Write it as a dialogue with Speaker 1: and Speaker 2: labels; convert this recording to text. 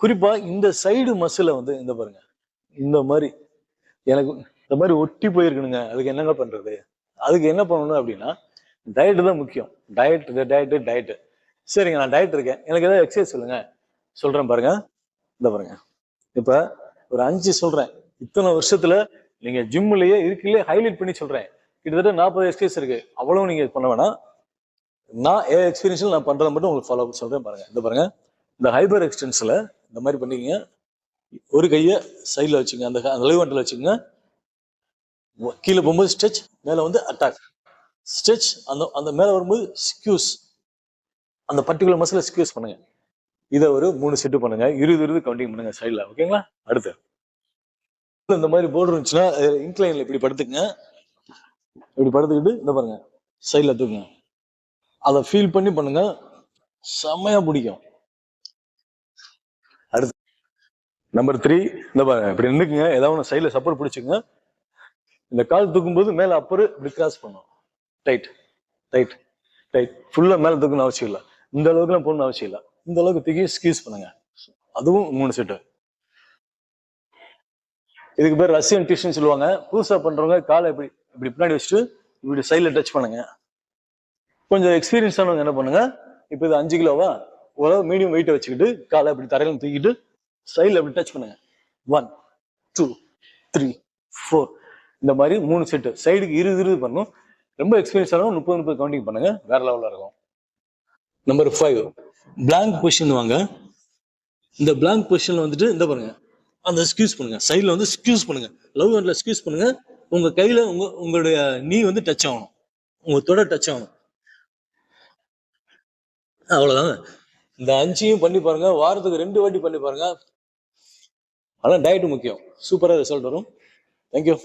Speaker 1: குறிப்பா இந்த சைடு மசில வந்து இந்த பாருங்க, இந்த மாதிரி எனக்கு இந்த மாதிரி ஒட்டி போயிருக்கணுங்க. அதுக்கு என்னங்க பண்றது? அதுக்கு என்ன பண்ணணும் அப்படின்னா, டயட் தான் முக்கியம். டயட். சரிங்க, நான் டயட் இருக்கேன். எனக்கு ஏதாவது எக்ஸசைஸ் சொல்லுங்க. சொல்றேன் பாருங்க. இந்த பாருங்க. இப்ப ஒரு 5 சொல்றேன். இத்தனை வருஷத்துல நீங்க ஜிம்லயே இருக்குல்லே ஹைலைட் பண்ணி சொல்றேன். கிட்டத்தட்ட 40 எக்ஸசைஸ் இருக்கு. அவ்வளவு நீங்க பண்ண வேணாம். நான் என் எக்ஸ்பீரியன்ஸ்ல நான் பண்றதை மட்டும் உங்களுக்கு ஃபாலோ சொல்றேன் பாருங்க. இந்த பாருங்க. இந்த ஹைபர் எக்ஸ்டென்ஸ்ல இந்த மாதிரி பண்ணிக்கங்க. ஒரு கையை சைட்ல வச்சுங்க, அந்த லைவ் வச்சுங்க. கீழே போகும்போது ஸ்ட்ரெச், மேல வந்து அட்டாக். ஸ்ட்ரெச், அந்த அந்த மேல வரும்போது ஸ்கியூஸ், அந்த பர்டிகுலர் மசில ஸ்கியூஸ் பண்ணுங்க. இதை ஒரு 3 செட்டு பண்ணுங்க. 20 கவுண்டிங் பண்ணுங்க சைட்ல. ஓகேங்களா? அடுத்து இந்த மாதிரி போர்டு இருந்துச்சுன்னா இன்க்ளைன்ல இப்படி படுத்துக்குங்க. இப்படி படுத்துக்கிட்டு இந்த பாருங்க சைட்ல தூக்குங்க. அதை ஃபீல் பண்ணி பண்ணுங்க. செம்மையா பிடிக்கும். அடுத்து நம்பர் 3, இந்த பாருங்க இப்படி நின்றுக்குங்க. ஏதாவது ஒன்று சைட்ல சப்போர்ட் பிடிச்சுங்க. இந்த கால் தூக்கும் போது மேல அப்பரு இப்படி கிராஸ் பண்ணும். Tight tight tight. ஃபுல்லா மேல தூக்கணும் அவசியம் இல்லை. இந்த அளவுக்குலாம் போடணும் அவசியம் இல்லை. இந்த அளவுக்கு தூக்கி ஸ்கீஸ் பண்ணுங்க. அதுவும் 3 செட்டு. இதுக்கு பேர் ரஷ்யன் டியூஷன் சொல்லுவாங்க. புதுசா பண்றவங்க காலை இப்படி இப்படி பின்னாடி வச்சுட்டு இப்படி சைட்ல டச் பண்ணுங்க. கொஞ்சம் எக்ஸ்பீரியன்ஸ் ஆனவங்க என்ன பண்ணுங்க, இப்போ இது 5 கிலோவா, ஓரளவு மீடியம் வெயிட்டை வச்சுக்கிட்டு காலை இப்படி தரையில தூக்கிட்டு சைட்ல இப்படி டச் பண்ணுங்க. 1 2 3 4 இந்த மாதிரி 3 செட்டு. சைடுக்கு 20 பண்ணும். ரொம்ப எக்ஸ்பீரியன்ஸ் ஆனவங்க 30 கவுண்டிங் பண்ணுங்க. வேற லெவல்ல இருக்கும். நம்பர் 5, பிளாங்க் பொசிஷன் வாங்க. இந்த பிளாங்க் பொசிஷன்ல வந்துட்டு இந்த பாருங்க, அந்த ஸ்கியூஸ் பண்ணுங்க. சைட்ல வந்து ஸ்கியூஸ் பண்ணுங்க. லவ் ஹேண்ட்ல ஸ்கியூஸ் பண்ணுங்க. உங்க கையில உங்களுடைய நீ வந்து டச் ஆகணும், உங்க தொட டச் ஆகணும். அவ்வளவுதாங்க. இந்த 5ஐயும் பண்ணி பாருங்க. வாரத்துக்கு 2 வாட்டி பண்ணி பாருங்க. ஆனா டயட் முக்கியம். சூப்பரா ரிசல்ட் வரும். தேங்க்யூ.